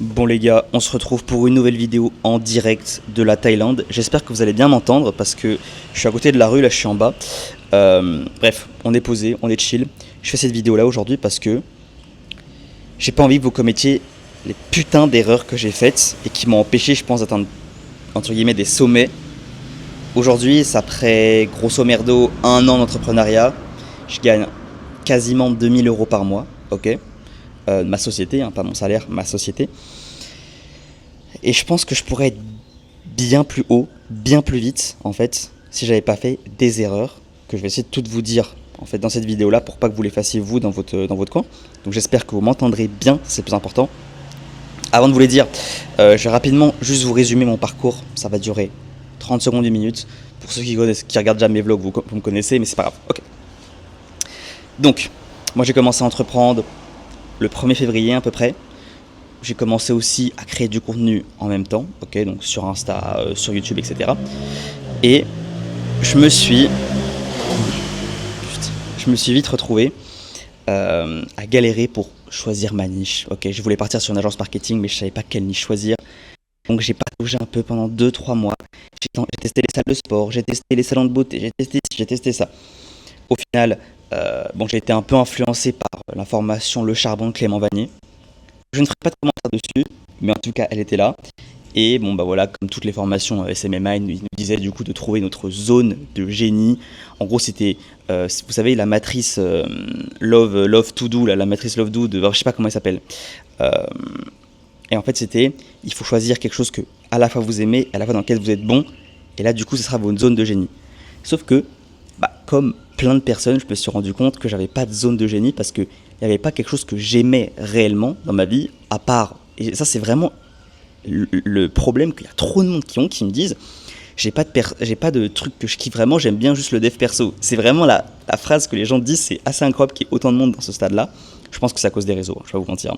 Bon les gars, on se retrouve pour une nouvelle vidéo en direct de la Thaïlande. J'espère que vous allez bien m'entendre parce que je suis à côté de la rue, là je suis en bas. Bref, on est posé, on est chill. Je fais cette vidéo là aujourd'hui parce que j'ai pas envie que vous commettiez les putains d'erreurs que j'ai faites et qui m'ont empêché, je pense, d'atteindre entre guillemets des sommets. Aujourd'hui, ça après grosso merdo un an d'entrepreneuriat, je gagne quasiment 2000 € par mois, ok, ma société, hein, pas mon salaire, ma société. Et je pense que je pourrais être bien plus haut, bien plus vite, en fait, si j'avais pas fait des erreurs que je vais essayer de toutes vous dire, en fait, dans cette vidéo-là, pour pas que vous les fassiez vous dans votre coin. Donc j'espère que vous m'entendrez bien, c'est le plus important. Avant de vous les dire, je vais rapidement juste vous résumer mon parcours. Ça va durer 30 secondes, 1 minute. Pour ceux qui regardent déjà mes vlogs, vous me connaissez, mais c'est pas grave. Ok. Donc, moi j'ai commencé à entreprendre le 1er février à peu près. J'ai commencé aussi à créer du contenu en même temps, ok, donc sur Insta, sur YouTube, etc. Et je me suis vite retrouvé à galérer pour choisir ma niche. Ok, je voulais partir sur une agence marketing, mais je savais pas quelle niche choisir. Donc j'ai bougé un peu pendant 2-3 mois. J'ai testé les salles de sport, j'ai testé les salons de beauté, j'ai testé ci, j'ai testé ça. Au final, j'ai été un peu influencé par la formation Le Charbon de Clément Vanier. Je ne ferai pas de commentaire dessus, mais en tout cas, elle était là. Et bon, bah voilà, comme toutes les formations SMMA, il nous disait du coup de trouver notre zone de génie. En gros, c'était, vous savez, la matrice Love to Do, la matrice Love Do, je sais pas comment elle s'appelle. Et en fait, c'était, il faut choisir quelque chose que à la fois vous aimez, à la fois dans lequel vous êtes bon. Et là, du coup, ce sera votre zone de génie. Sauf que, comme plein de personnes, je me suis rendu compte que j'avais pas de zone de génie parce que il n'y avait pas quelque chose que j'aimais réellement dans ma vie, à part, et ça c'est vraiment le problème qu'il y a trop de monde qui me disent, j'ai pas de truc que je kiffe vraiment, j'aime bien juste le dev perso. C'est vraiment la phrase que les gens disent, c'est assez incroyable qu'il y ait autant de monde dans ce stade-là. Je pense que c'est à cause des réseaux, je vais pas vous mentir.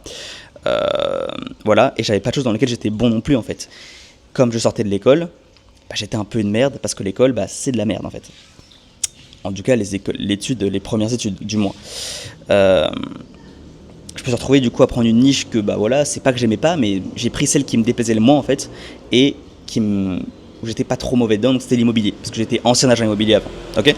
Voilà, et j'avais pas de choses dans lesquelles j'étais bon non plus en fait. Comme je sortais de l'école, j'étais un peu une merde parce que l'école, c'est de la merde en fait. En tout cas, les premières études, du moins. Je me suis retrouvé du coup à prendre une niche que, c'est pas que j'aimais pas, mais j'ai pris celle qui me déplaisait le moins en fait, et où j'étais pas trop mauvais dedans, donc c'était l'immobilier, parce que j'étais ancien agent immobilier avant, ok.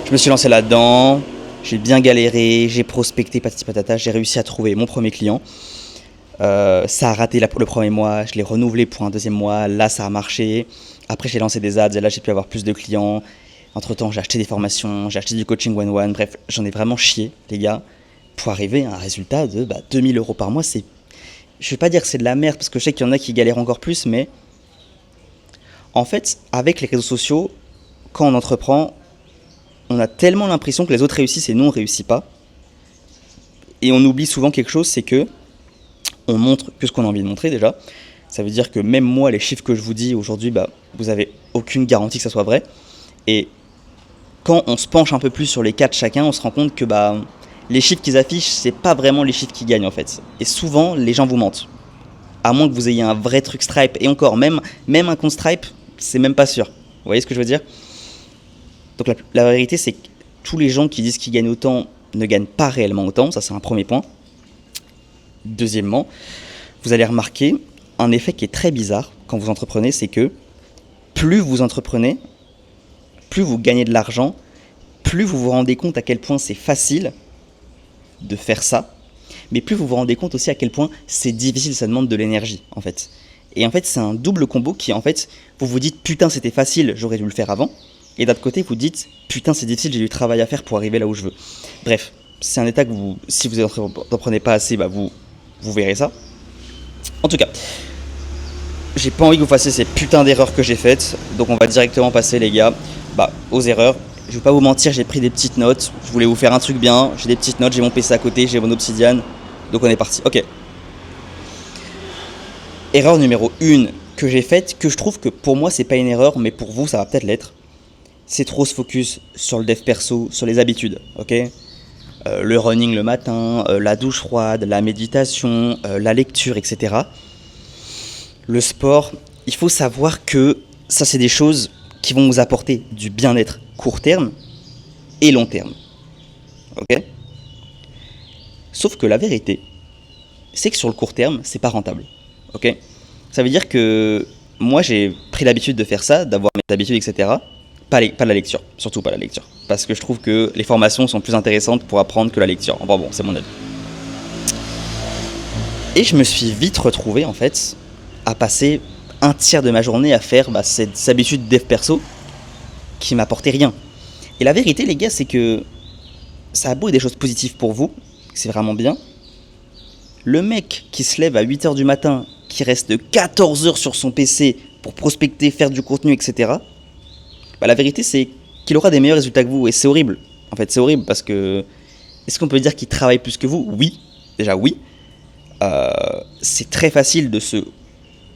Je me suis lancé là-dedans, j'ai bien galéré, j'ai prospecté patati patata, j'ai réussi à trouver mon premier client. Ça a raté le premier mois, je l'ai renouvelé pour un deuxième mois, là ça a marché. Après j'ai lancé des ads et là j'ai pu avoir plus de clients. Entre temps j'ai acheté des formations, j'ai acheté du coaching one-one, bref j'en ai vraiment chié les gars pour arriver à un résultat de 2000 € par mois. Je vais pas dire que c'est de la merde parce que je sais qu'il y en a qui galèrent encore plus, mais en fait avec les réseaux sociaux, quand on entreprend, on a tellement l'impression que les autres réussissent et nous on réussit pas. Et on oublie souvent quelque chose, c'est que on montre que ce qu'on a envie de montrer déjà. Ça veut dire que même moi, les chiffres que je vous dis aujourd'hui, vous avez aucune garantie que ça soit vrai. Et quand on se penche un peu plus sur les cas de chacun, on se rend compte que les chiffres qu'ils affichent, c'est pas vraiment les chiffres qui gagnent en fait. Et souvent, les gens vous mentent. À moins que vous ayez un vrai truc Stripe. Et encore, même un compte Stripe, c'est même pas sûr. Vous voyez ce que je veux dire? Donc la vérité, c'est que tous les gens qui disent qu'ils gagnent autant ne gagnent pas réellement autant. Ça, c'est un premier point. Deuxièmement, vous allez remarquer un effet qui est très bizarre quand vous entreprenez, c'est que plus vous entreprenez, plus vous gagnez de l'argent, plus vous vous rendez compte à quel point c'est facile de faire ça, mais plus vous vous rendez compte aussi à quel point c'est difficile, ça demande de l'énergie en fait. Et en fait c'est un double combo qui en fait, vous vous dites putain c'était facile, j'aurais dû le faire avant, et d'autre côté vous dites putain c'est difficile, j'ai du travail à faire pour arriver là où je veux. Bref, c'est un état que si vous n'entreprenez pas assez, vous verrez ça. En tout cas, j'ai pas envie que vous fassiez ces putains d'erreurs que j'ai faites, donc on va directement passer les gars aux erreurs. Je vais pas vous mentir, j'ai pris des petites notes, je voulais vous faire un truc bien, j'ai des petites notes, j'ai mon PC à côté, j'ai mon Obsidian, donc on est parti. Ok. Erreur numéro 1 que j'ai faite, que je trouve que pour moi c'est pas une erreur, mais pour vous ça va peut-être l'être, c'est trop se focus sur le dev perso, sur les habitudes, ok. Le running le matin, la douche froide, la méditation, la lecture, etc. Le sport, il faut savoir que ça c'est des choses qui vont vous apporter du bien-être court terme et long terme. Ok ? Sauf que la vérité, c'est que sur le court terme, c'est pas rentable. Ok. Ça veut dire que moi, j'ai pris l'habitude de faire ça, d'avoir mes habitudes, etc. Pas la lecture, surtout pas la lecture. Parce que je trouve que les formations sont plus intéressantes pour apprendre que la lecture. Enfin bon, c'est mon avis. Et je me suis vite retrouvé, en fait, à passer un tiers de ma journée à faire cette habitude dev perso qui m'apportait rien. Et la vérité, les gars, c'est que ça a beau être des choses positives pour vous, c'est vraiment bien. Le mec qui se lève à 8h du matin, qui reste 14 heures sur son PC pour prospecter, faire du contenu, etc. La vérité, c'est qu'il aura des meilleurs résultats que vous. Et c'est horrible. En fait, c'est horrible parce que... Est-ce qu'on peut dire qu'il travaille plus que vous ? Oui. Déjà, oui. C'est très facile de se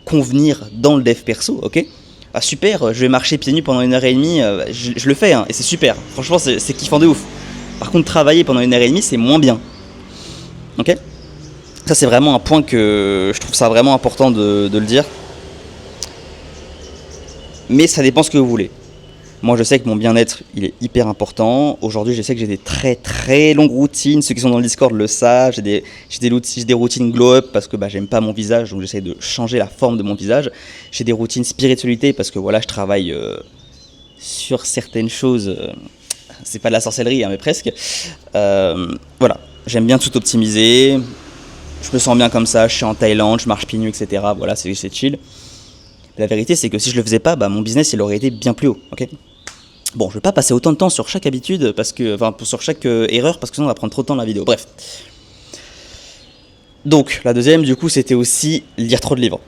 convenir dans le dev perso, ok ? Ah super, je vais marcher pieds nus pendant 1h30, je le fais, hein, et c'est super. Franchement, c'est kiffant de ouf. Par contre, travailler pendant 1h30, c'est moins bien. Ok ? Ça, c'est vraiment un point que je trouve ça vraiment important de le dire. Mais ça dépend ce que vous voulez. Moi, je sais que mon bien-être, il est hyper important. Aujourd'hui, je sais que j'ai des très très longues routines. Ceux qui sont dans le Discord le savent. J'ai des routines glow-up parce que j'aime pas mon visage, donc j'essaie de changer la forme de mon visage. J'ai des routines spiritualité parce que voilà, je travaille sur certaines choses. C'est pas de la sorcellerie, hein, mais presque. Voilà, j'aime bien tout optimiser. Je me sens bien comme ça. Je suis en Thaïlande, je marche pieds nus, etc. Voilà, c'est chill. La vérité, c'est que si je le faisais pas, mon business, il aurait été bien plus haut. Ok ? Bon, je vais pas passer autant de temps sur chaque habitude, sur chaque erreur, parce que sinon on va prendre trop de temps dans la vidéo. Bref. Donc, la deuxième, du coup, c'était aussi lire trop de livres.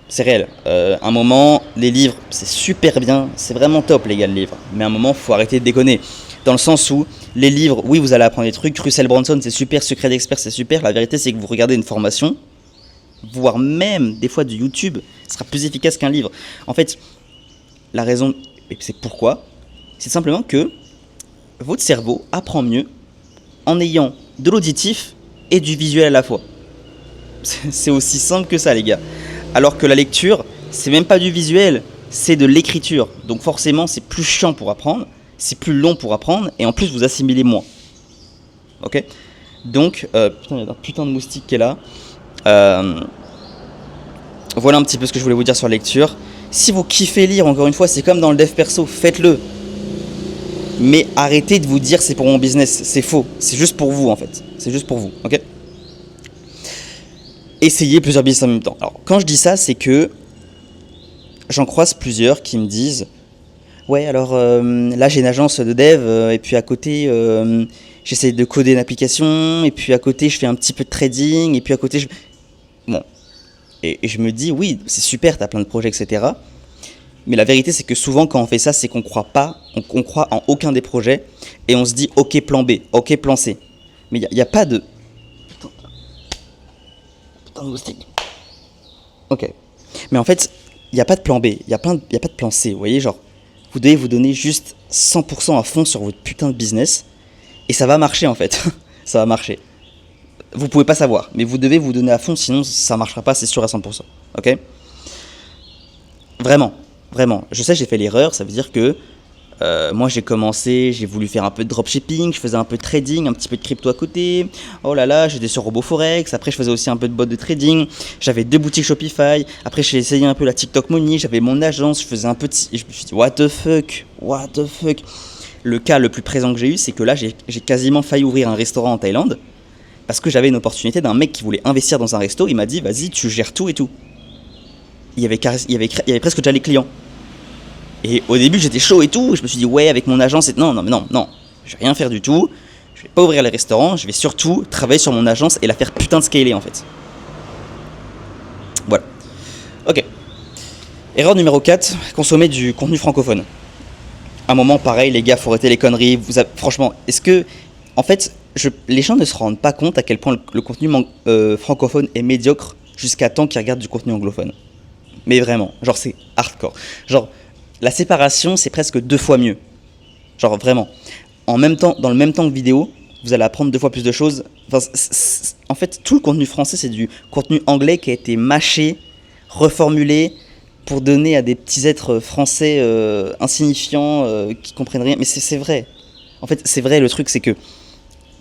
C'est réel. Un moment, les livres, c'est super bien, c'est vraiment top, les gars, le livre. Mais à un moment, faut arrêter de déconner. Dans le sens où, les livres, oui, vous allez apprendre des trucs. Russell Brunson, c'est super. Secret d'expert, c'est super. La vérité, c'est que vous regardez une formation, voire même, des fois, du YouTube, sera plus efficace qu'un livre. En fait, la raison, et c'est pourquoi, c'est simplement que votre cerveau apprend mieux en ayant de l'auditif et du visuel à la fois. C'est aussi simple que ça, les gars. Alors que la lecture, c'est même pas du visuel, c'est de l'écriture. Donc forcément, c'est plus chiant pour apprendre, c'est plus long pour apprendre, et en plus, vous assimilez moins. Ok ? Donc, putain, il y a un putain de moustique qui est là. Voilà un petit peu ce que je voulais vous dire sur la lecture. Si vous kiffez lire, encore une fois, c'est comme dans le dev perso, faites-le. Mais arrêtez de vous dire c'est pour mon business, c'est faux, c'est juste pour vous en fait, c'est juste pour vous, ok ? Essayez plusieurs business en même temps. Alors quand je dis ça, c'est que j'en croise plusieurs qui me disent ouais alors là j'ai une agence de dev et puis à côté j'essaie de coder une application et puis à côté je fais un petit peu de trading et puis à côté je... Bon, et je me dis oui c'est super, t'as plein de projets etc. Mais la vérité, c'est que souvent, quand on fait ça, c'est qu'on croit pas, on croit en aucun des projets, et on se dit, ok, plan B, ok, plan C. Mais il n'y a pas de... Putain de moustique. Ok. Mais en fait, il n'y a pas de plan B, il n'y a pas de plan C, vous voyez, genre, vous devez vous donner juste 100% à fond sur votre putain de business, et ça va marcher, en fait. Ça va marcher. Vous pouvez pas savoir, mais vous devez vous donner à fond, sinon ça marchera pas, c'est sûr à 100%. Ok ? Vraiment. Vraiment, je sais, j'ai fait l'erreur, ça veut dire que moi j'ai commencé, j'ai voulu faire un peu de dropshipping, je faisais un peu de trading, un petit peu de crypto à côté, oh là là, j'étais sur RoboForex, après je faisais aussi un peu de bot de trading, j'avais 2 boutiques Shopify, après j'ai essayé un peu la TikTok Money, j'avais mon agence, je faisais un peu de... Et je me suis dit, what the fuck. Le cas le plus présent que j'ai eu, c'est que là j'ai quasiment failli ouvrir un restaurant en Thaïlande, parce que j'avais une opportunité d'un mec qui voulait investir dans un resto, il m'a dit, vas-y, tu gères tout et tout. Il y avait presque déjà les clients. Et au début, j'étais chaud et tout. Je me suis dit, ouais, avec mon agence, non. Je vais rien faire du tout. Je vais pas ouvrir les restaurants. Je vais surtout travailler sur mon agence et la faire putain de scaler, en fait. Voilà. Ok. Erreur numéro 4, consommer du contenu francophone. À un moment, pareil, les gars, faut arrêter les conneries. Franchement, est-ce que... En fait, les gens ne se rendent pas compte à quel point le contenu francophone est médiocre jusqu'à temps qu'ils regardent du contenu anglophone. Mais vraiment, genre c'est hardcore. Genre... La séparation, c'est presque 2 fois mieux. Genre vraiment. Dans le même temps que vidéo, vous allez apprendre 2 fois plus de choses. Enfin, en fait, tout le contenu français, c'est du contenu anglais qui a été mâché, reformulé, pour donner à des petits êtres français insignifiants qui comprennent rien. Mais c'est vrai. En fait, c'est vrai, le truc, c'est que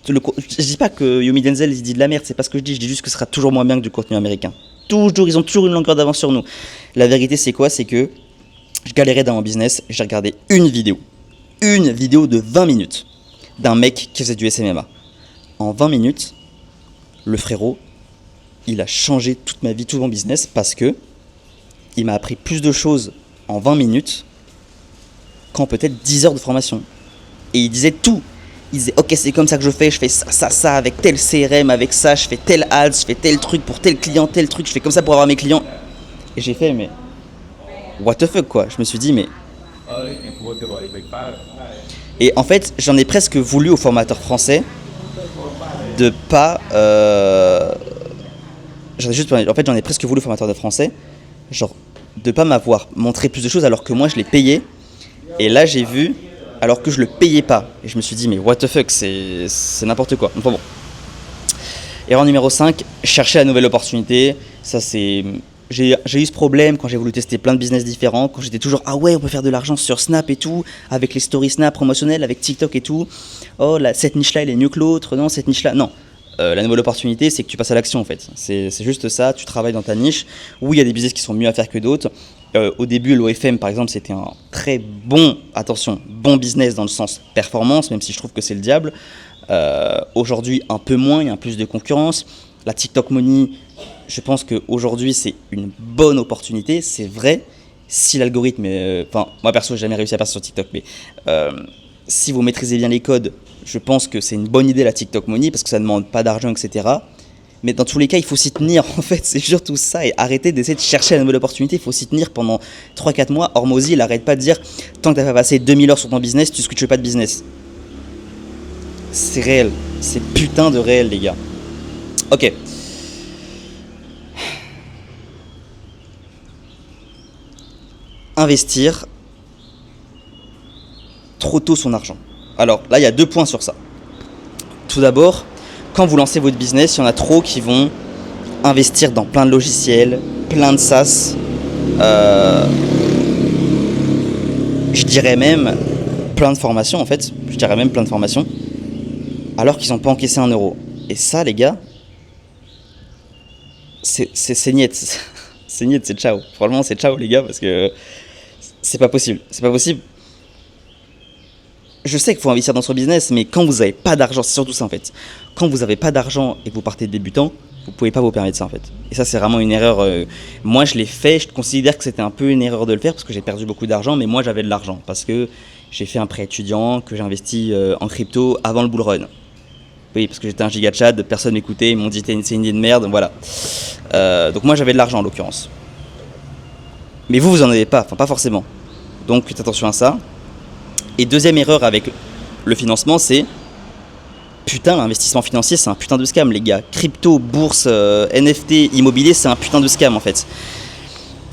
Je dis pas que Yomi Denzel il dit de la merde, c'est pas ce que je dis juste que ce sera toujours moins bien que du contenu américain. Toujours, ils ont toujours une longueur d'avance sur nous. La vérité c'est quoi? C'est que je galérais dans mon business, j'ai regardé une vidéo de 20 minutes d'un mec qui faisait du SMMA. En 20 minutes, le frérot, il a changé toute ma vie, tout mon business parce que il m'a appris plus de choses en 20 minutes qu'en peut-être 10 heures de formation. Et il disait tout. Il disait ok, c'est comme ça que je fais ça avec tel CRM, avec ça, je fais tel ads, je fais tel truc pour tel client, tel truc, je fais comme ça pour avoir mes clients. Et j'ai fait mais what the fuck quoi. Je me suis dit mais et en fait j'en ai presque voulu aux formateurs français de pas j'en ai presque voulu aux formateurs de français genre de pas m'avoir montré plus de choses alors que moi je l'ai payé. Et là j'ai vu alors que je le payais pas. Et je me suis dit mais what the fuck, c'est n'importe quoi. Enfin bon. Erreur numéro 5, chercher la nouvelle opportunité. Ça c'est... J'ai eu ce problème quand j'ai voulu tester plein de business différents, quand j'étais toujours ah ouais on peut faire de l'argent sur Snap et tout, avec les stories Snap promotionnelles, avec TikTok et tout. Oh là, cette niche là elle est mieux que l'autre, non cette niche là, non. La nouvelle opportunité c'est que tu passes à l'action en fait. C'est juste ça, tu travailles dans ta niche. Oui il y a des business qui sont mieux à faire que d'autres. Au début, l'OFM, par exemple, c'était un très bon business dans le sens performance, même si je trouve que c'est le diable. Aujourd'hui, un peu moins, il y a un plus de concurrence. La TikTok Money, je pense qu'aujourd'hui, c'est une bonne opportunité, c'est vrai. Si l'algorithme moi perso, j'ai jamais réussi à passer sur TikTok, mais si vous maîtrisez bien les codes, je pense que c'est une bonne idée la TikTok Money, parce que ça ne demande pas d'argent, etc. Mais dans tous les cas, il faut s'y tenir, en fait, c'est surtout ça, et arrêter d'essayer de chercher la nouvelle opportunité, il faut s'y tenir pendant 3-4 mois. Hormozy, il arrête pas de dire, tant que t'as pas passé 2000 heures sur ton business, tu switches pas de business. C'est réel, c'est putain de réel, les gars. Ok. Investir trop tôt son argent. Alors, là, il y a 2 points sur ça. Tout d'abord, quand vous lancez votre business, il y en a trop qui vont investir dans plein de logiciels, plein de SaaS. Je dirais même plein de formations en fait. Alors qu'ils n'ont pas encaissé 1 euro. Et ça, les gars, c'est niet. C'est niet, c'est ciao. Franchement, c'est ciao, les gars, parce que c'est pas possible. C'est pas possible. Je sais qu'il faut investir dans son business, mais quand vous n'avez pas d'argent, c'est surtout ça en fait. Quand vous n'avez pas d'argent et que vous partez débutant, vous ne pouvez pas vous permettre ça en fait. Et ça, c'est vraiment une erreur. Moi, je l'ai fait, je considère que c'était un peu une erreur de le faire parce que j'ai perdu beaucoup d'argent, mais moi, j'avais de l'argent parce que j'ai fait un prêt étudiant, que j'ai investi en crypto avant le bull run. Oui, parce que j'étais un giga Chad, personne m'écoutait, ils m'ont dit c'est une idée de merde, voilà. Donc moi, j'avais de l'argent en l'occurrence. Mais vous en avez pas, enfin pas forcément. Donc faites attention à ça. Et deuxième erreur avec le financement, c'est putain, l'investissement financier, c'est un putain de scam, les gars. Crypto, bourse, NFT, immobilier, c'est un putain de scam en fait.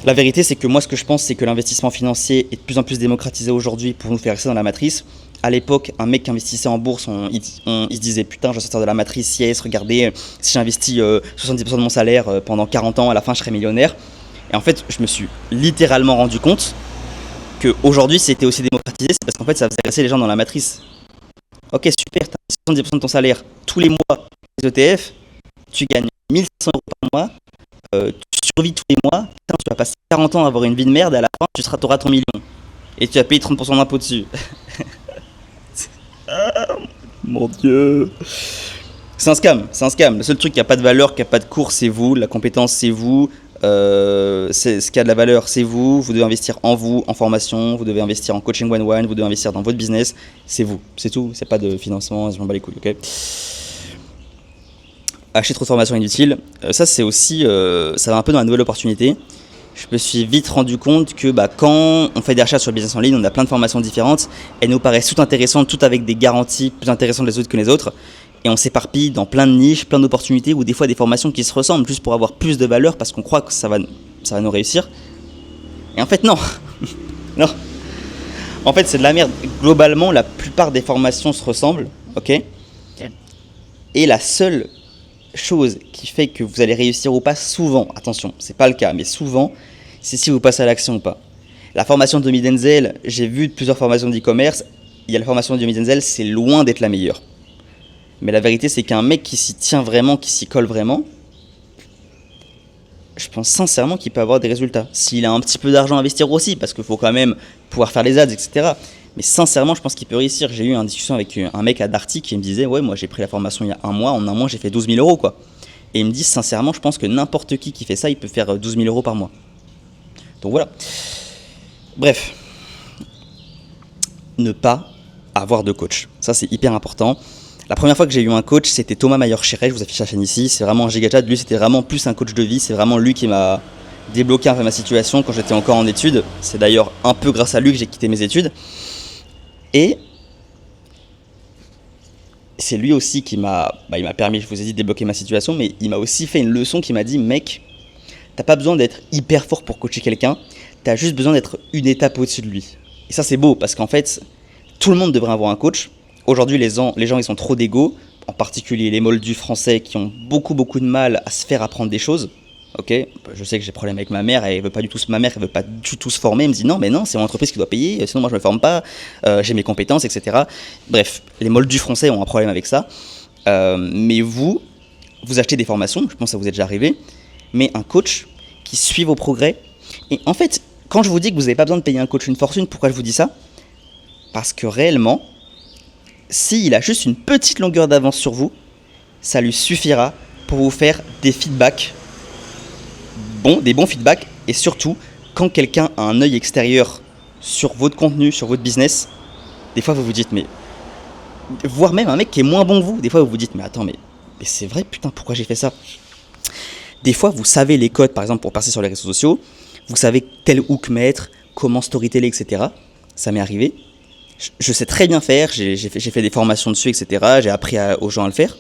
La vérité, c'est que moi, ce que je pense, c'est que l'investissement financier est de plus en plus démocratisé aujourd'hui pour nous faire rester dans la matrice. À l'époque, un mec qui investissait en bourse, il se disait putain, je vais sortir de la matrice, yes, regardez, si j'investis 70% de mon salaire pendant 40 ans, à la fin, je serai millionnaire. Et en fait, je me suis littéralement rendu compte qu'aujourd'hui, c'était aussi démocratisé, c'est parce qu'en fait, ça faisait rester les gens dans la matrice. Ok, super, tu as 70% de ton salaire tous les mois, les ETF, tu gagnes 1500 euros par mois, tu survis tous les mois, putain, tu vas passer 40 ans à avoir une vie de merde, et à la fin, tu auras ton million. Et tu vas payer 30% d'impôt dessus. Mon Dieu. C'est un scam. Le seul truc qui n'a pas de valeur, qui n'a pas de cours, c'est vous. La compétence, c'est vous. Ce qui a de la valeur, c'est vous. Vous devez investir en vous, en formation. Vous devez investir en coaching one-one. Vous devez investir dans votre business. C'est vous. C'est tout. C'est pas de financement. Je m'en bats les couilles, ok? Acheter trop de formations inutiles. Ça, c'est aussi... ça va un peu dans la nouvelle opportunité. Je me suis vite rendu compte que quand on fait des achats sur le business en ligne, on a plein de formations différentes. Elles nous paraissent toutes intéressantes, toutes avec des garanties plus intéressantes les autres que les autres. Et on s'éparpille dans plein de niches, plein d'opportunités ou des fois des formations qui se ressemblent juste pour avoir plus de valeur parce qu'on croit que ça va nous réussir. Et en fait, non. Non. En fait, c'est de la merde. Globalement, la plupart des formations se ressemblent, ok ? Et la seule chose qui fait que vous allez réussir ou pas, souvent, attention, c'est pas le cas, mais souvent, c'est si vous passez à l'action ou pas. La formation de Yomi Denzel, j'ai vu plusieurs formations d'e-commerce, il y a la formation de Yomi Denzel, c'est loin d'être la meilleure. Mais la vérité, c'est qu'un mec qui s'y tient vraiment, qui s'y colle vraiment, je pense sincèrement qu'il peut avoir des résultats. S'il a un petit peu d'argent à investir aussi, parce qu'il faut quand même pouvoir faire les ads, etc. Mais sincèrement, je pense qu'il peut réussir. J'ai eu une discussion avec un mec à Darty qui me disait, ouais, moi j'ai pris la formation il y a un mois, en un mois j'ai fait 12 000 euros, quoi. Et il me dit, sincèrement, je pense que n'importe qui fait ça, il peut faire 12 000 euros par mois. Donc voilà. Bref. Ne pas avoir de coach. Ça, c'est hyper important. La première fois que j'ai eu un coach, c'était Thomas Mayer-Chiret, je vous affiche la chaîne ici. C'est vraiment un giga chat. Lui, c'était vraiment plus un coach de vie. C'est vraiment lui qui m'a débloqué un peu ma situation quand j'étais encore en études. C'est d'ailleurs un peu grâce à lui que j'ai quitté mes études. Et c'est lui aussi qui il m'a permis, je vous ai dit, de débloquer ma situation, mais il m'a aussi fait une leçon qui m'a dit, mec, t'as pas besoin d'être hyper fort pour coacher quelqu'un, t'as juste besoin d'être une étape au-dessus de lui. Et ça, c'est beau, parce qu'en fait, tout le monde devrait avoir un coach. Aujourd'hui, les gens, ils sont trop d'ego, en particulier les moldus français qui ont beaucoup de mal à se faire apprendre des choses. Ok, je sais que j'ai problème avec ma mère, elle veut pas du tout se former, elle me dit non, mais non, c'est mon entreprise qui doit payer, sinon moi je me forme pas, j'ai mes compétences, etc. Bref, les moldus français ont un problème avec ça. Mais vous achetez des formations, je pense que ça vous est déjà arrivé, mais un coach qui suit vos progrès. Et en fait, quand je vous dis que vous n'avez pas besoin de payer un coach une fortune, pourquoi je vous dis ça ? Parce que réellement, s'il a juste une petite longueur d'avance sur vous, ça lui suffira pour vous faire des feedbacks, des bons feedbacks, et surtout, quand quelqu'un a un œil extérieur sur votre contenu, sur votre business, des fois vous vous dites, mais voire même un mec qui est moins bon que vous, des fois vous vous dites, mais attends, mais c'est vrai, putain, pourquoi j'ai fait ça ? Des fois, vous savez les codes, par exemple, pour passer sur les réseaux sociaux, vous savez tel hook mettre, comment storyteller, etc. Ça m'est arrivé. Je sais très bien faire, j'ai fait des formations dessus, etc. J'ai appris aux gens à le faire.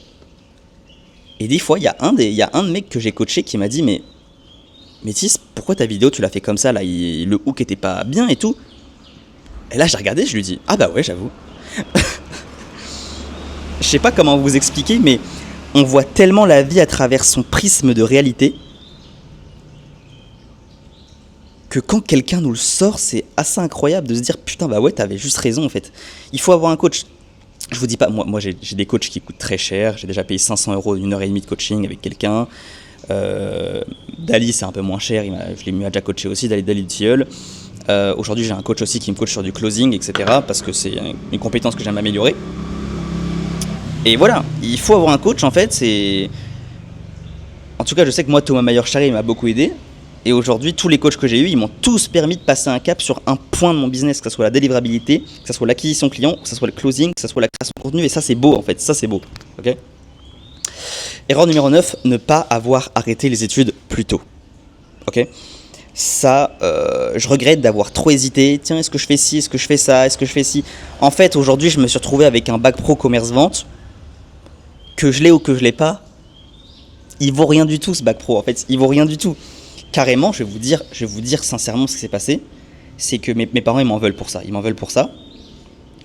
Et des fois, il y a un de mecs que j'ai coaché qui m'a dit, mais Tis, pourquoi ta vidéo, tu l'as fait comme ça, là, le hook était pas bien et tout. Et là, j'ai regardé, je lui dis, ah bah ouais, j'avoue. Je sais pas comment vous expliquer, mais on voit tellement la vie à travers son prisme de réalité que quand quelqu'un nous le sort, c'est assez incroyable de se dire putain, bah ouais, t'avais juste raison en fait. Il faut avoir un coach. Je vous dis pas, moi j'ai des coachs qui coûtent très cher. J'ai déjà payé 500 € d'une heure et demie de coaching avec quelqu'un. Dali, c'est un peu moins cher, je l'ai déjà coaché aussi, Dali Tilleul. Aujourd'hui, j'ai un coach aussi qui me coach sur du closing, etc. Parce que c'est une compétence que j'aime améliorer. Et voilà, il faut avoir un coach en fait. En tout cas, je sais que moi, Thomas Mayer-Chiret m'a beaucoup aidé. Et aujourd'hui, tous les coachs que j'ai eus, ils m'ont tous permis de passer un cap sur un point de mon business, que ce soit la délivrabilité, que ce soit l'acquisition client, que ce soit le closing, que ce soit la création de contenu. Et ça, c'est beau en fait, ça c'est beau. Okay. Erreur numéro 9, ne pas avoir arrêté les études plus tôt. Ok. Ça, je regrette d'avoir trop hésité. Tiens, est-ce que je fais ci, est-ce que je fais ça, est-ce que je fais ci ? En fait, aujourd'hui, je me suis retrouvé avec un bac pro commerce-vente, que je l'ai ou que je l'ai pas, il vaut rien du tout ce bac pro. En fait, il vaut rien du tout. Carrément, je vais vous dire sincèrement ce qui s'est passé, c'est que mes parents ils m'en veulent pour ça. Il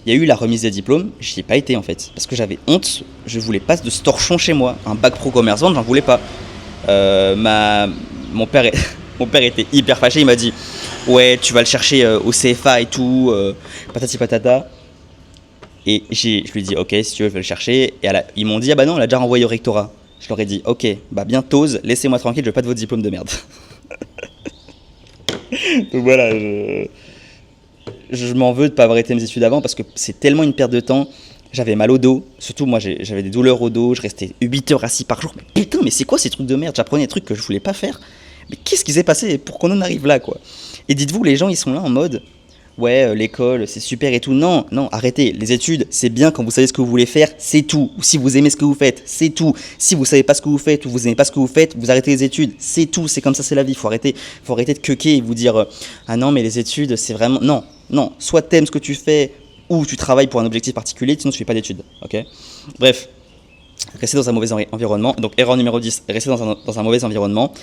y a eu la remise des diplômes, j'y ai pas été en fait, parce que j'avais honte, je voulais pas de ce torchon chez moi, un bac pro commerce vente, j'en voulais pas. Mon père était hyper fâché, il m'a dit ouais tu vas le chercher au CFA et tout, patati patata. Et je lui ai dit ok si tu veux je vais le chercher, et ils m'ont dit ah bah non on l'a déjà renvoyé au rectorat. Je leur ai dit ok bah bientôt laissez-moi tranquille, je veux pas de votre diplôme de merde. Donc voilà, je m'en veux de ne pas avoir arrêté mes études avant parce que c'est tellement une perte de temps. J'avais mal au dos, surtout moi j'avais des douleurs au dos, je restais 8 heures assis par jour. Mais putain, mais c'est quoi ces trucs de merde ? J'apprenais des trucs que je voulais pas faire. Mais qu'est-ce qui s'est passé pour qu'on en arrive là quoi ? Et dites-vous, les gens ils sont là en mode ouais, l'école c'est super et tout. Non, arrêtez. Les études c'est bien quand vous savez ce que vous voulez faire, c'est tout. Ou si vous aimez ce que vous faites, c'est tout. Si vous savez pas ce que vous faites ou vous aimez pas ce que vous faites, vous arrêtez les études, c'est tout. C'est comme ça, c'est la vie. Faut arrêter de queuquer et vous dire ah non mais les études c'est vraiment non. Soit t'aimes ce que tu fais ou tu travailles pour un objectif particulier, sinon tu fais pas d'études. Ok. Bref, restez dans un mauvais environnement. Donc erreur numéro 10, restez dans un mauvais environnement.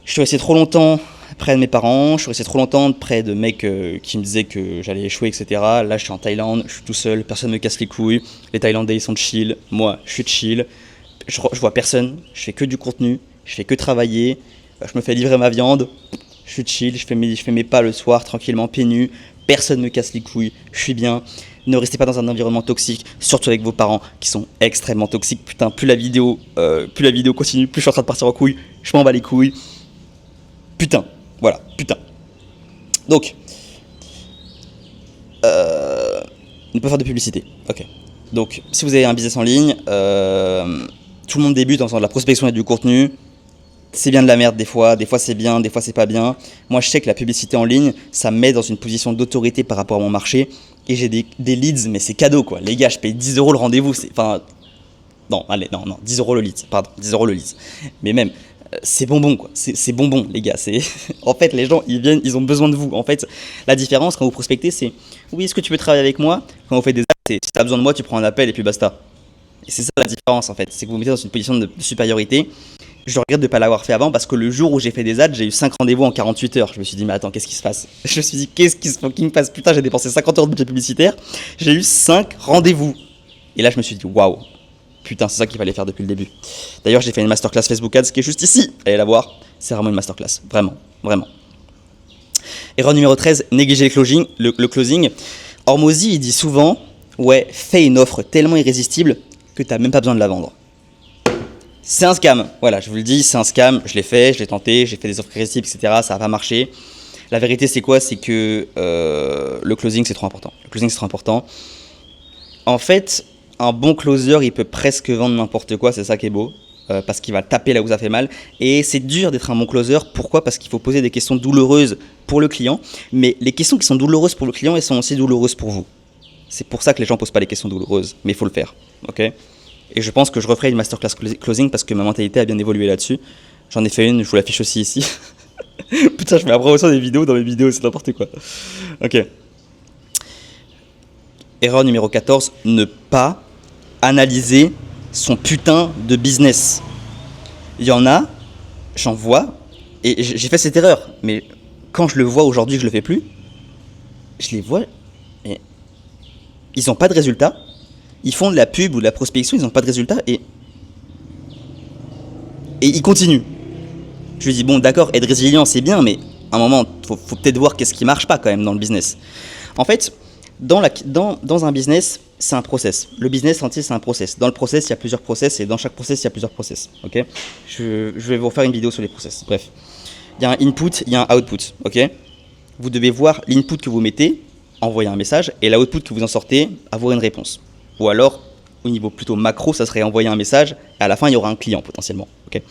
Je suis resté trop longtemps près de mes parents, je suis resté trop longtemps près de mecs qui me disaient que j'allais échouer, etc. Là, je suis en Thaïlande, je suis tout seul, personne ne me casse les couilles. Les Thaïlandais, ils sont chill, moi, je suis chill. Je vois personne, je fais que du contenu, je fais que travailler, je me fais livrer ma viande, je suis chill, je fais mes pas le soir tranquillement, pieds nus, personne ne me casse les couilles, je suis bien. Ne restez pas dans un environnement toxique, surtout avec vos parents qui sont extrêmement toxiques. Putain, plus la vidéo continue, plus je suis en train de partir en couille. Je m'en bats les couilles. Putain, voilà, putain. Donc, ne pas faire de publicité. Ok. Donc, si vous avez un business en ligne, tout le monde débute en faisant de la prospection et du contenu. C'est bien de la merde des fois c'est bien, des fois c'est pas bien. Moi je sais que la publicité en ligne, ça me met dans une position d'autorité par rapport à mon marché. Et j'ai des leads, mais c'est cadeau quoi. Les gars, je paye 10 € le rendez-vous. Non, 10 € le lead, pardon, 10 € le lead. Mais même, c'est bonbon quoi. C'est bonbon les gars. En fait, les gens, ils viennent, ils ont besoin de vous. En fait, la différence quand vous prospectez, c'est oui, est-ce que tu veux travailler avec moi? Quand vous faites des actes, c'est si t'as besoin de moi, tu prends un appel et puis basta. Et c'est ça la différence en fait. C'est que vous vous mettez dans une position de supériorité. Je regrette de ne pas l'avoir fait avant parce que le jour où j'ai fait des ads, j'ai eu 5 rendez-vous en 48 heures. Je me suis dit, mais attends, qu'est-ce qui se passe? Je me suis dit, qu'est-ce qui se passe? Putain, j'ai dépensé 50 heures de budget publicitaire. J'ai eu 5 rendez-vous. Et là, je me suis dit, waouh, putain, c'est ça qu'il fallait faire depuis le début. D'ailleurs, j'ai fait une masterclass Facebook Ads qui est juste ici. Allez la voir. C'est vraiment une masterclass. Vraiment, vraiment. Erreur numéro 13, négliger le closing. Hormozy, il dit souvent, ouais, fais une offre tellement irrésistible que tu n'as même pas besoin de la vendre. C'est un scam, voilà, je vous le dis, c'est un scam, je l'ai fait, je l'ai tenté, j'ai fait des offres irrésistibles, etc., ça n'a pas marché. La vérité c'est quoi? C'est que le closing c'est trop important. Le closing c'est trop important. En fait, un bon closer, il peut presque vendre n'importe quoi, c'est ça qui est beau, parce qu'il va taper là où ça fait mal. Et c'est dur d'être un bon closer, pourquoi? Parce qu'il faut poser des questions douloureuses pour le client, mais les questions qui sont douloureuses pour le client, elles sont aussi douloureuses pour vous. C'est pour ça que les gens posent pas les questions douloureuses, mais il faut le faire, ok? Et je pense que je referai une masterclass closing parce que ma mentalité a bien évolué là-dessus. J'en ai fait une, je vous l'affiche aussi ici. Putain, je mets la promotion des vidéos dans mes vidéos, c'est n'importe quoi. Ok. Erreur numéro 14, ne pas analyser son putain de business. Il y en a, j'en vois, et j'ai fait cette erreur, mais quand je le vois aujourd'hui, je le fais plus, je les vois, et ils n'ont pas de résultat. Ils font de la pub ou de la prospection, ils n'ont pas de résultat et ils continuent. Je lui dis, bon d'accord, être résilient c'est bien, mais à un moment, faut peut-être voir qu'est-ce qui marche pas quand même dans le business. En fait, dans un business, c'est un process. Le business entier, c'est un process. Dans le process, il y a plusieurs process et dans chaque process, il y a plusieurs process. Ok, je vais vous refaire une vidéo sur les process. Bref, il y a un input, il y a un output. Ok, vous devez voir l'input que vous mettez, envoyer un message, et l'output que vous en sortez, avoir une réponse. Ou alors, au niveau plutôt macro, ça serait envoyer un message, et à la fin, il y aura un client potentiellement. Okay.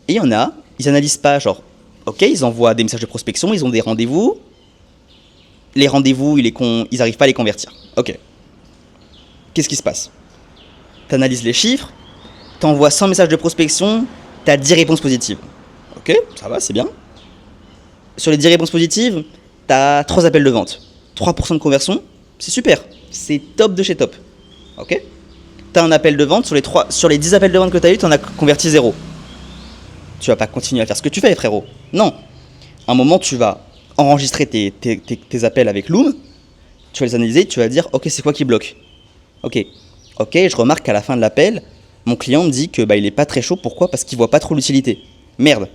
Et il y en a, ils n'analysent pas, genre, ok, ils envoient des messages de prospection, ils ont des rendez-vous, les rendez-vous, ils n'arrivent pas à les convertir. Ok. Qu'est-ce qui se passe? Tu analyses les chiffres, tu envoies 100 messages de prospection, tu as 10 réponses positives. Ok, ça va, c'est bien. Sur les 10 réponses positives, tu as 3 appels de vente. 3% de conversion, c'est super. C'est top de chez top. Ok? Tu as un appel de vente, sur les 10 appels de vente que tu as eu, tu en as converti 0. Tu vas pas continuer à faire ce que tu fais, frérot. Non. À un moment, tu vas enregistrer tes appels avec Loom, tu vas les analyser, tu vas dire, ok, c'est quoi qui bloque? Ok, je remarque qu'à la fin de l'appel, mon client me dit que il est pas très chaud. Pourquoi? Parce qu'il voit pas trop l'utilité. Merde.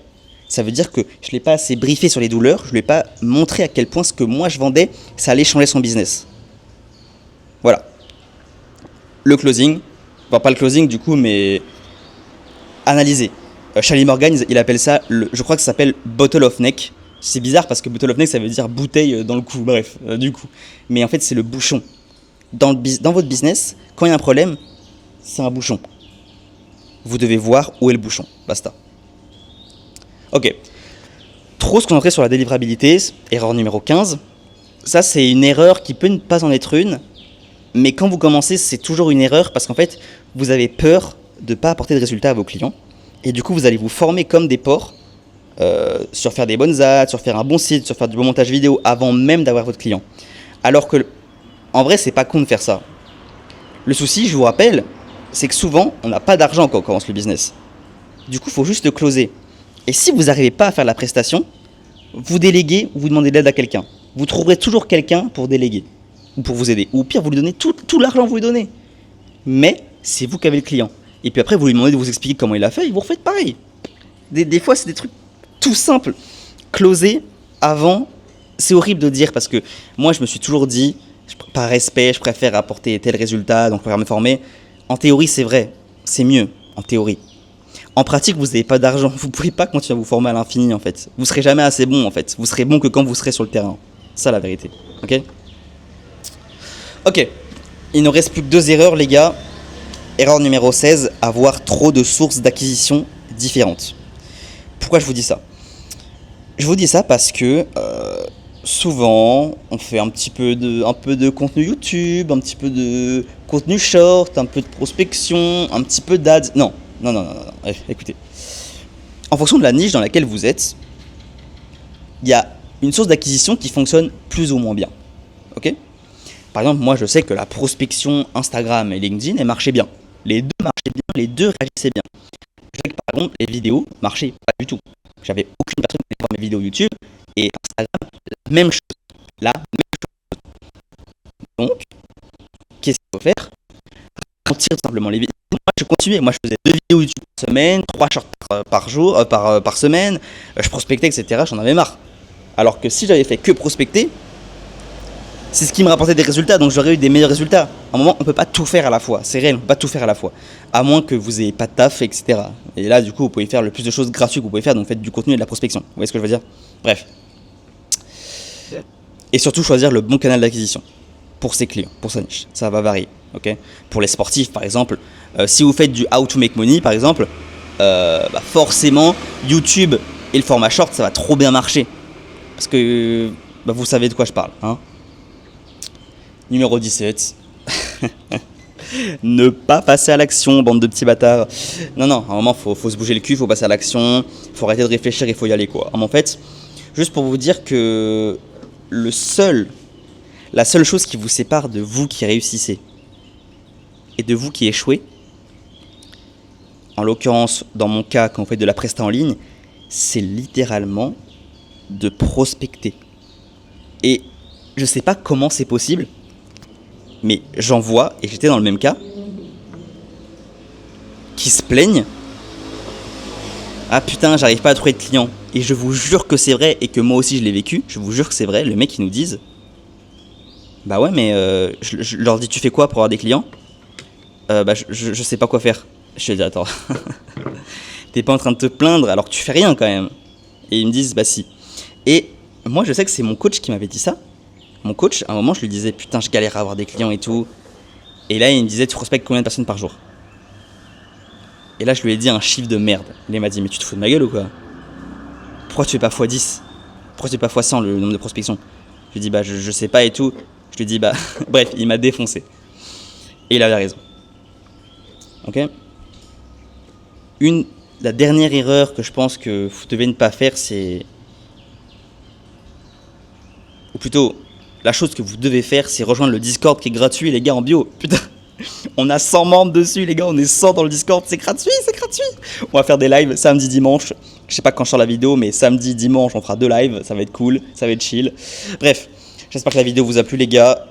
Ça veut dire que je l'ai pas assez briefé sur les douleurs, je lui ai pas montré à quel point ce que moi je vendais, ça allait changer son business. Voilà. Le closing, enfin pas le closing du coup, mais analyser. Charlie Morgan, il appelle ça, je crois que ça s'appelle bottle of neck. C'est bizarre parce que bottle of neck, ça veut dire bouteille dans le cou, bref, du coup. Mais en fait, c'est le bouchon. Dans votre business, quand il y a un problème, c'est un bouchon. Vous devez voir où est le bouchon, basta. Ok. Trop se concentrer sur la délivrabilité, erreur numéro 15. Ça, c'est une erreur qui peut ne pas en être une, mais quand vous commencez, c'est toujours une erreur parce qu'en fait, vous avez peur de ne pas apporter de résultats à vos clients. Et du coup, vous allez vous former comme des porcs sur faire des bonnes ads, sur faire un bon site, sur faire du bon montage vidéo avant même d'avoir votre client. Alors que, en vrai, c'est pas con de faire ça. Le souci, je vous rappelle, c'est que souvent, on n'a pas d'argent quand on commence le business. Du coup, il faut juste le closer. Et si vous n'arrivez pas à faire la prestation, vous déléguez ou vous demandez de l'aide à quelqu'un. Vous trouverez toujours quelqu'un pour déléguer ou pour vous aider. Ou au pire, vous lui donnez tout l'argent que vous lui donnez. Mais c'est vous qui avez le client. Et puis après, vous lui demandez de vous expliquer comment il a fait et vous refaites pareil. Des fois, c'est des trucs tout simples. Closer avant, c'est horrible de dire parce que moi, je me suis toujours dit, Par respect, je préfère apporter tel résultat, donc je préfère me former. En théorie, c'est vrai, c'est mieux, en théorie. En pratique, vous n'avez pas d'argent, vous ne pouvez pas continuer à vous former à l'infini en fait. Vous serez jamais assez bon en fait. Vous serez bon que quand vous serez sur le terrain. C'est ça la vérité. Ok. Ok. Il ne reste plus que 2 erreurs les gars. Erreur numéro 16, avoir trop de sources d'acquisition différentes. Pourquoi je vous dis ça? Je vous dis ça parce que souvent, on fait un peu de contenu YouTube, un petit peu de contenu short, un peu de prospection, un petit peu d'ads. Non, non, non, non, non, non. Écoutez. En fonction de la niche dans laquelle vous êtes, il y a une source d'acquisition qui fonctionne plus ou moins bien. Ok? Par exemple, moi je sais que la prospection Instagram et LinkedIn, elle marchait bien. Les deux marchaient bien, les deux réagissaient bien. Je sais que par contre, les vidéos marchaient pas du tout. J'avais aucune personne qui voulait voir mes vidéos YouTube et Instagram, la même chose. La même chose. Donc, qu'est-ce qu'il faut faire? Ralentir tout simplement les vidéos. Moi, je continuais. Moi, je faisais 2 vidéos YouTube par semaine, 3 shorts par jour, par semaine. Je prospectais, etc. J'en avais marre. Alors que si j'avais fait que prospecter, c'est ce qui me rapportait des résultats, donc j'aurais eu des meilleurs résultats. À un moment, on peut pas tout faire à la fois. C'est réel, on peut pas tout faire à la fois. À moins que vous ayez pas de taf, etc. Et là, du coup, vous pouvez faire le plus de choses gratuites que vous pouvez faire, donc faites du contenu et de la prospection. Vous voyez ce que je veux dire? Bref. Et surtout, choisir le bon canal d'acquisition pour ses clients, pour sa niche. Ça va varier, ok? Pour les sportifs, par exemple, si vous faites du how to make money, par exemple, forcément, YouTube et le format short, ça va trop bien marcher. Parce que vous savez de quoi je parle, hein? Numéro 17. Ne pas passer à l'action, bande de petits bâtards. Non, à un moment, faut se bouger le cul, faut passer à l'action, faut arrêter de réfléchir, il faut y aller, quoi. En fait, juste pour vous dire que la seule chose qui vous sépare de vous qui réussissez et de vous qui échouez, en l'occurrence, dans mon cas, quand vous faites de la presta en ligne, c'est littéralement de prospecter. Et je sais pas comment c'est possible, mais j'en vois, et j'étais dans le même cas, qui se plaignent. Ah putain, j'arrive pas à trouver de clients. Et je vous jure que c'est vrai, et que moi aussi je l'ai vécu, je vous jure que c'est vrai, le mec ils nous disent, bah ouais mais je leur dis tu fais quoi pour avoir des clients? Je sais pas quoi faire. Je te dis attends, t'es pas en train de te plaindre alors que tu fais rien quand même. Et ils me disent bah si. Et moi je sais que c'est mon coach qui m'avait dit ça. Mon coach, à un moment, je lui disais putain, je galère à avoir des clients et tout. Et là, il me disait tu prospectes combien de personnes par jour? Et là, je lui ai dit un chiffre de merde. Il m'a dit mais tu te fous de ma gueule ou quoi? Pourquoi tu fais pas x10? Pourquoi tu fais pas x100 le nombre de prospections? Je lui ai dit bah je sais pas et tout. Je lui ai dit bah bref, il m'a défoncé. Et il avait raison. Ok? La dernière erreur que je pense que vous devez ne pas faire, c'est... Ou plutôt... La chose que vous devez faire, c'est rejoindre le Discord qui est gratuit, les gars, en bio. Putain, on a 100 membres dessus, les gars, on est 100 dans le Discord, c'est gratuit, c'est gratuit. On va faire des lives samedi, dimanche. Je sais pas quand je sors la vidéo, mais samedi, dimanche, on fera 2 lives, ça va être cool, ça va être chill. Bref, j'espère que la vidéo vous a plu, les gars.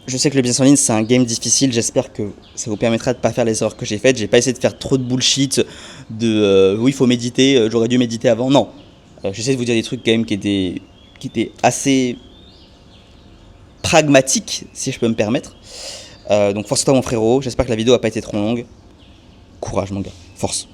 Je sais que le business en ligne, c'est un game difficile, j'espère que ça vous permettra de pas faire les erreurs que j'ai faites. J'ai pas essayé de faire trop de bullshit, oui, il faut méditer, j'aurais dû méditer avant. Non, j'essaie de vous dire des trucs quand même qui étaient assez... pragmatique, si je peux me permettre. Donc force à toi mon frérot, j'espère que la vidéo n'a pas été trop longue. Courage mon gars, force.